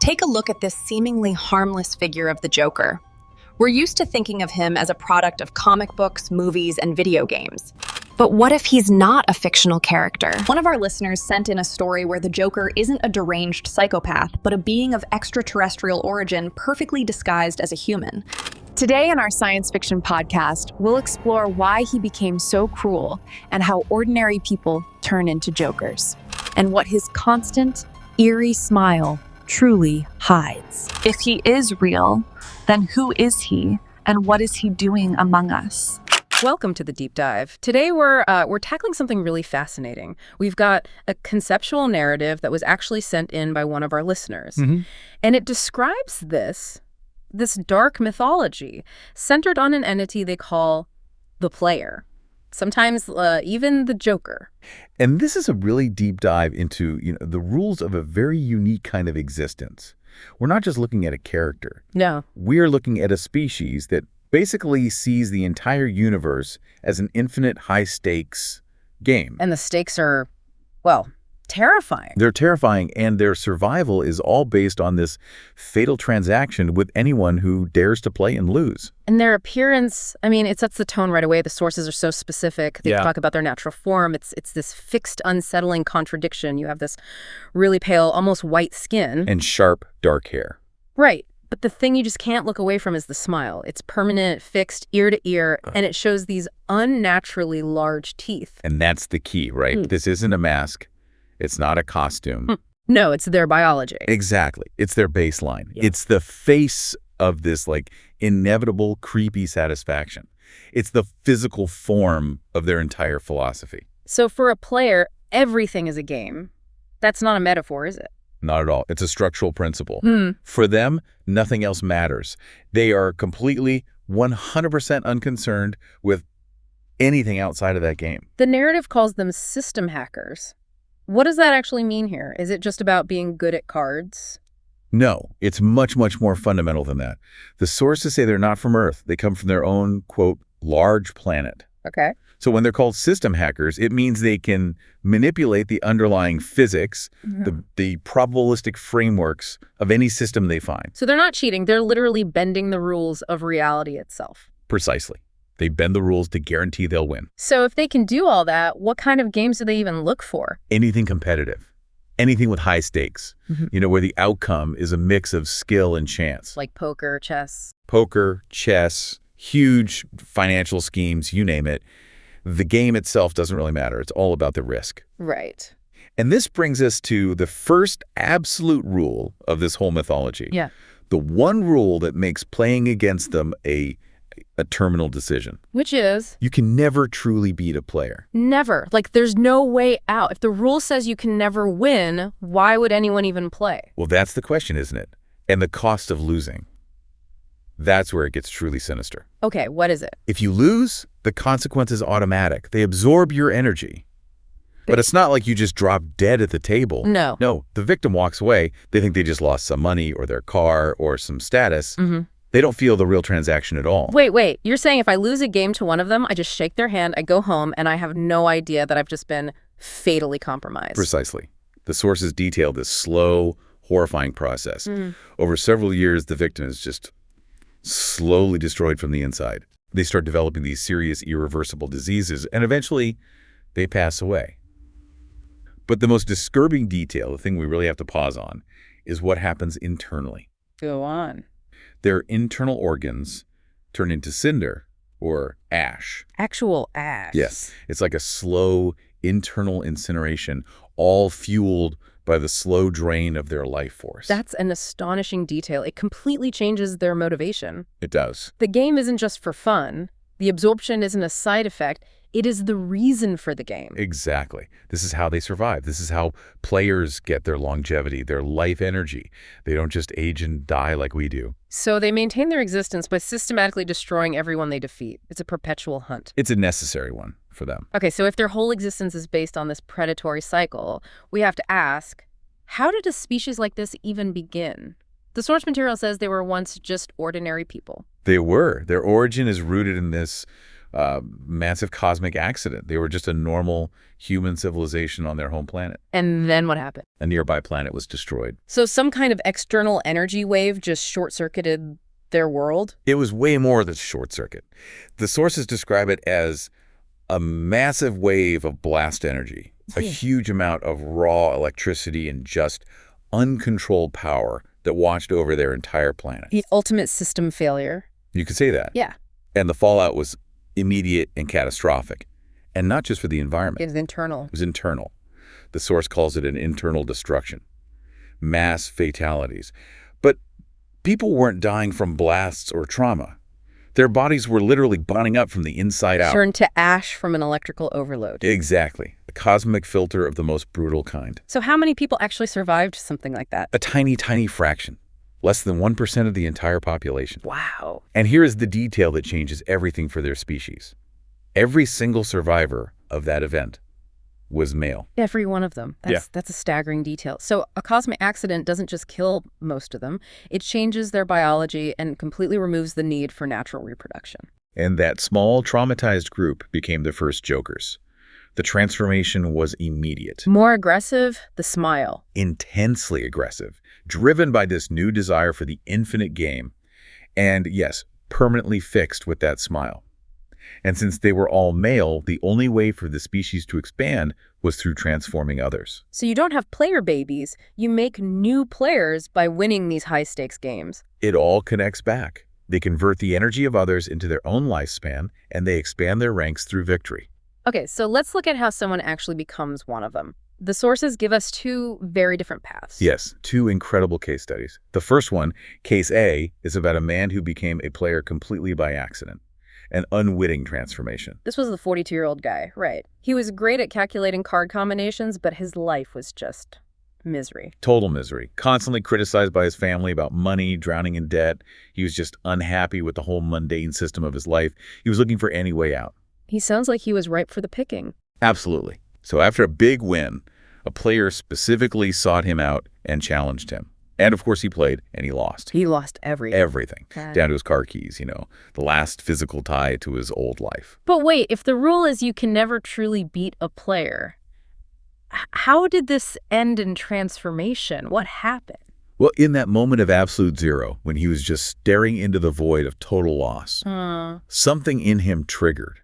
Take a look at this seemingly harmless figure of the Joker. We're used to thinking of him as a product of comic books, movies, and video games. But what if he's not a fictional character? One of our listeners sent in a story where the Joker isn't a deranged psychopath, but a being of extraterrestrial origin perfectly disguised as a human. Today in our science fiction podcast, we'll explore why he became so cruel and how ordinary people turn into jokers, and what his constant, eerie smile truly hides. If he is real, then who is he, and what is he doing among us? Welcome to the deep dive. Today we're tackling something really fascinating. We've got a conceptual narrative that was actually sent in by one of our listeners, and it describes this dark mythology centered on an entity they call the player, sometimes even the Joker. And this is a really deep dive into the rules of a very unique kind of existence. We're not just looking at a character. No. We're looking at a species that basically sees the entire universe as an infinite high-stakes game. And the stakes are, well, terrifying. They're terrifying, and their survival is all based on this fatal transaction with anyone who dares to play and lose. And their appearance, I mean, it sets the tone right away. The sources are so specific. They talk about their natural form. It's this fixed, unsettling contradiction. You have this really pale, almost white skin. And sharp, dark hair. Right. But the thing you just can't look away from is the smile. It's permanent, fixed, ear to ear, and it shows these unnaturally large teeth. And that's the key, right? This isn't a mask. It's not a costume. No, it's their biology. Exactly. It's their baseline. It's the face of this inevitable, creepy satisfaction. It's the physical form of their entire philosophy. So for a player, everything is a game. That's not a metaphor, is it? Not at all. It's a structural principle. For them, nothing else matters. They are completely 100% unconcerned with anything outside of that game. The narrative calls them system hackers. What does that actually mean here? Is it just about being good at cards? No, it's much, much more fundamental than that. The sources say they're not from Earth. They come from their own, quote, large planet. Okay. So when they're called system hackers, it means they can manipulate the underlying physics, the probabilistic frameworks of any system they find. So they're not cheating. They're literally bending the rules of reality itself. Precisely. They bend the rules to guarantee they'll win. So if they can do all that, what kind of games do they even look for? Anything competitive. Anything with high stakes. Where the outcome is a mix of skill and chance. Like poker, chess. Poker, chess, huge financial schemes, you name it. The game itself doesn't really matter. It's all about the risk. Right. And this brings us to the first absolute rule of this whole mythology. Yeah. The one rule that makes playing against them a terminal decision. Which is? You can never truly beat a player. Never. There's no way out. If the rule says you can never win, why would anyone even play? Well, that's the question, isn't it? And the cost of losing. That's where it gets truly sinister. Okay, what is it? If you lose, the consequence is automatic. They absorb your energy. But it's not like you just drop dead at the table. No. No, the victim walks away. They think they just lost some money or their car or some status. They don't feel the real transaction at all. Wait. You're saying if I lose a game to one of them, I just shake their hand, I go home, and I have no idea that I've just been fatally compromised. Precisely. The sources detail this slow, horrifying process. Over several years, the victim is just slowly destroyed from the inside. They start developing these serious, irreversible diseases, and eventually they pass away. But the most disturbing detail, the thing we really have to pause on, is what happens internally. Go on. Their internal organs turn into cinder or ash. Actual ash. Yes. It's like a slow internal incineration, all fueled by the slow drain of their life force. That's an astonishing detail. It completely changes their motivation. It does. The game isn't just for fun. The absorption isn't a side effect. It is the reason for the game. Exactly. This is how they survive. This is how players get their longevity, their life energy. They don't just age and die like we do. So they maintain their existence by systematically destroying everyone they defeat. It's a perpetual hunt. It's a necessary one for them. Okay, so if their whole existence is based on this predatory cycle, we have to ask, how did a species like this even begin? The source material says they were once just ordinary people. They were. Their origin is rooted in this massive cosmic accident. They were just a normal human civilization on their home planet. And then what happened? A nearby planet was destroyed. So some kind of external energy wave just short-circuited their world? It was way more than short circuit. The sources describe it as a massive wave of blast energy, a huge amount of raw electricity and just uncontrolled power that watched over their entire planet. The ultimate system failure. You could say that. Yeah. And the fallout was immediate and catastrophic. And not just for the environment. It was internal. It was internal. The source calls it an internal destruction. Mass fatalities. But people weren't dying from blasts or trauma. Their bodies were literally burning up from the inside out. Turned to ash from an electrical overload. Exactly. A cosmic filter of the most brutal kind. So how many people actually survived something like that? A tiny, tiny fraction. Less than 1% of the entire population. Wow. And here is the detail that changes everything for their species. Every single survivor of that event was male. Every one of them. That's a staggering detail. So a cosmic accident doesn't just kill most of them. It changes their biology and completely removes the need for natural reproduction. And that small, traumatized group became the first Jokers. The transformation was immediate. More aggressive, the smile. Intensely aggressive, driven by this new desire for the infinite game. And yes, permanently fixed with that smile. And since they were all male, the only way for the species to expand was through transforming others. So you don't have player babies. You make new players by winning these high-stakes games. It all connects back. They convert the energy of others into their own lifespan, and they expand their ranks through victory. Okay, so let's look at how someone actually becomes one of them. The sources give us two very different paths. Yes, two incredible case studies. The first one, Case A, is about a man who became a player completely by accident. An unwitting transformation. This was the 42-year-old guy, right? He was great at calculating card combinations, but his life was just misery. Total misery. Constantly criticized by his family about money, drowning in debt. He was just unhappy with the whole mundane system of his life. He was looking for any way out. He sounds like he was ripe for the picking. Absolutely. So after a big win, a player specifically sought him out and challenged him. And of course he played, and he lost. He lost everything. Everything. Down to his car keys, the last physical tie to his old life. But wait, if the rule is you can never truly beat a player, how did this end in transformation? What happened? Well, in that moment of absolute zero, when he was just staring into the void of total loss, something in him triggered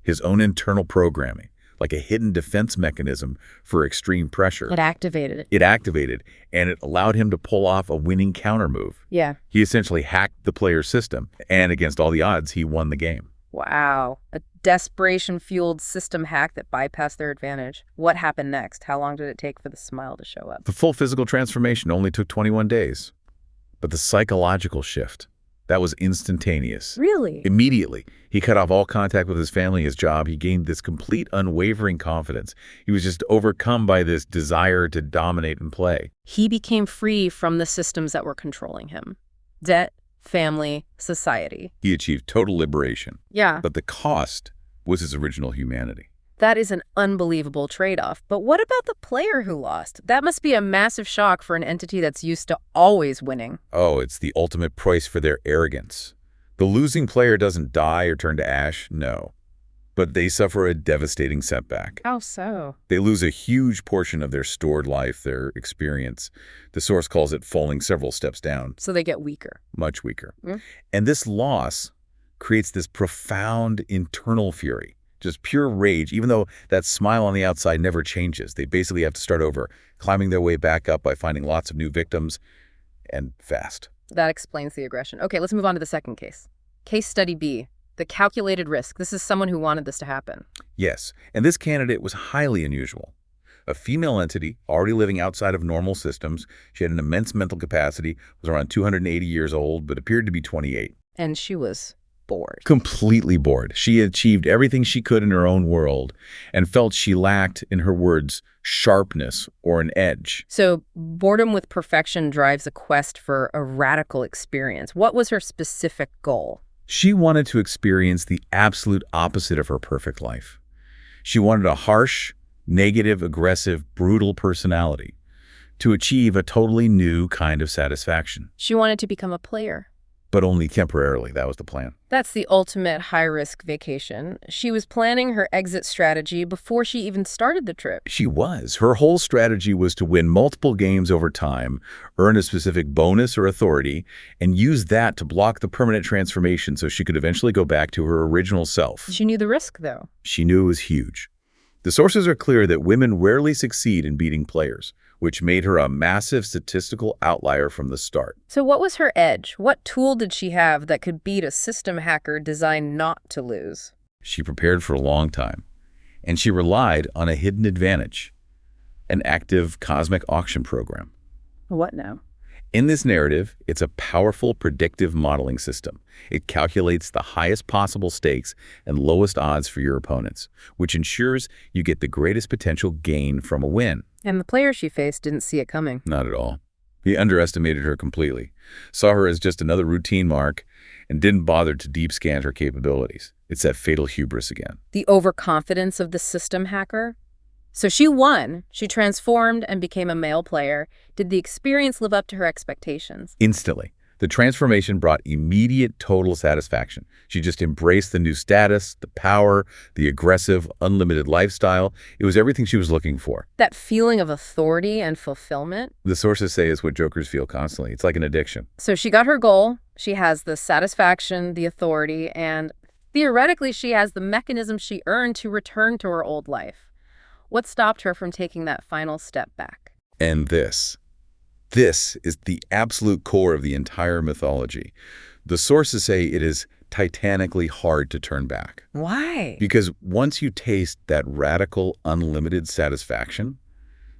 his own internal programming, like a hidden defense mechanism for extreme pressure. It activated it. It activated, and it allowed him to pull off a winning counter move. Yeah. He essentially hacked the player's system, and against all the odds, he won the game. Wow. A desperation-fueled system hack that bypassed their advantage. What happened next? How long did it take for the smile to show up? The full physical transformation only took 21 days. But the psychological shift, that was instantaneous. Really? Immediately. He cut off all contact with his family, his job. He gained this complete, unwavering confidence. He was just overcome by this desire to dominate and play. He became free from the systems that were controlling him. Debt, family, society. He achieved total liberation. Yeah. But the cost was his original humanity. That is an unbelievable trade-off. But what about the player who lost? That must be a massive shock for an entity that's used to always winning. Oh, it's the ultimate price for their arrogance. The losing player doesn't die or turn to ash, no. But they suffer a devastating setback. How so? They lose a huge portion of their stored life, their experience. The source calls it falling several steps down. So they get weaker. Much weaker. And this loss creates this profound internal fury. Just pure rage, even though that smile on the outside never changes. They basically have to start over, climbing their way back up by finding lots of new victims, and fast. That explains the aggression. Okay, let's move on to the second case. Case study B, the calculated risk. This is someone who wanted this to happen. Yes, and this candidate was highly unusual. A female entity, already living outside of normal systems. She had an immense mental capacity, was around 280 years old, but appeared to be 28. And she was bored. Completely bored. She had achieved everything she could in her own world and felt she lacked, in her words, sharpness or an edge. So boredom with perfection drives a quest for a radical experience. What was her specific goal? She wanted to experience the absolute opposite of her perfect life. She wanted a harsh, negative, aggressive, brutal personality to achieve a totally new kind of satisfaction. She wanted to become a player. but only temporarily. That was the plan. That's the ultimate high-risk vacation. She was planning her exit strategy before she even started the trip. She was. Her whole strategy was to win multiple games over time, earn a specific bonus or authority, and use that to block the permanent transformation so she could eventually go back to her original self. She knew the risk, though. She knew it was huge. The sources are clear that women rarely succeed in beating players, which made her a massive statistical outlier from the start. So what was her edge? What tool did she have that could beat a system hacker designed not to lose? She prepared for a long time, and she relied on a hidden advantage, an active cosmic auction program. What now? In this narrative, it's a powerful predictive modeling system. It calculates the highest possible stakes and lowest odds for your opponents, which ensures you get the greatest potential gain from a win. And the player she faced didn't see it coming. Not at all. He underestimated her completely, saw her as just another routine mark, and didn't bother to deep scan her capabilities. It's that fatal hubris again. The overconfidence of the system hacker? So she won. She transformed and became a male player. Did the experience live up to her expectations? Instantly. The transformation brought immediate total satisfaction. She just embraced the new status, the power, the aggressive, unlimited lifestyle. It was everything she was looking for. That feeling of authority and fulfillment? The sources say it's what jokers feel constantly. It's like an addiction. So she got her goal. She has the satisfaction, the authority, and theoretically she has the mechanism she earned to return to her old life. What stopped her from taking that final step back? And this is the absolute core of the entire mythology. The sources say it is titanically hard to turn back. Why? Because once you taste that radical, unlimited satisfaction,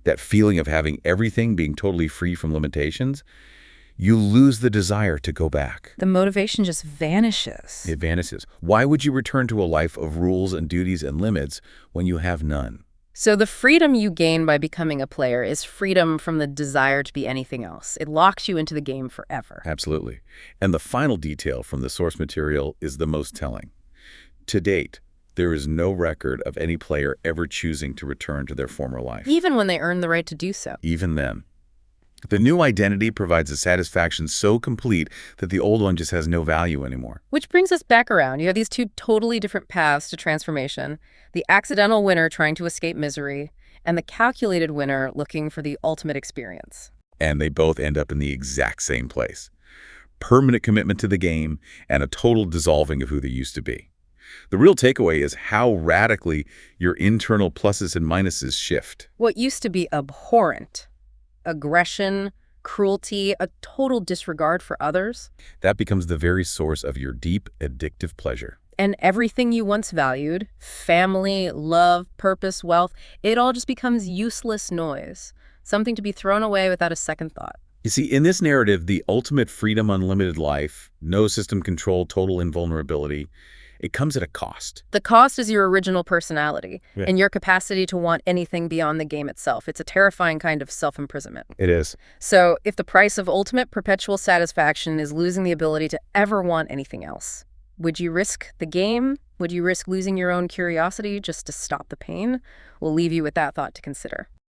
that feeling of having everything being totally free from limitations, you lose the desire to go back. The motivation just vanishes. It vanishes. Why would you return to a life of rules and duties and limits when you have none? So the freedom you gain by becoming a player is freedom from the desire to be anything else. It locks you into the game forever. Absolutely. And the final detail from the source material is the most telling. To date, there is no record of any player ever choosing to return to their former life. Even when they earn the right to do so. Even then. The new identity provides a satisfaction so complete that the old one just has no value anymore. Which brings us back around. You have these two totally different paths to transformation. The accidental winner trying to escape misery, and the calculated winner looking for the ultimate experience. And they both end up in the exact same place. Permanent commitment to the game and a total dissolving of who they used to be. The real takeaway is how radically your internal pluses and minuses shift. What used to be abhorrent, aggression, cruelty, a total disregard for others, that becomes the very source of your deep, addictive pleasure. and everything you once valued, family, love, purpose, wealth, it all just becomes useless noise, something to be thrown away without a second thought. You see, in this narrative, the ultimate freedom, unlimited life, no system control, total invulnerability, it comes at a cost. The cost is your original personality Yeah. and your capacity to want anything beyond the game itself. It's a terrifying kind of self-imprisonment. It is. So if the price of ultimate perpetual satisfaction is losing the ability to ever want anything else, would you risk the game? Would you risk losing your own curiosity just to stop the pain? We'll leave you with that thought to consider.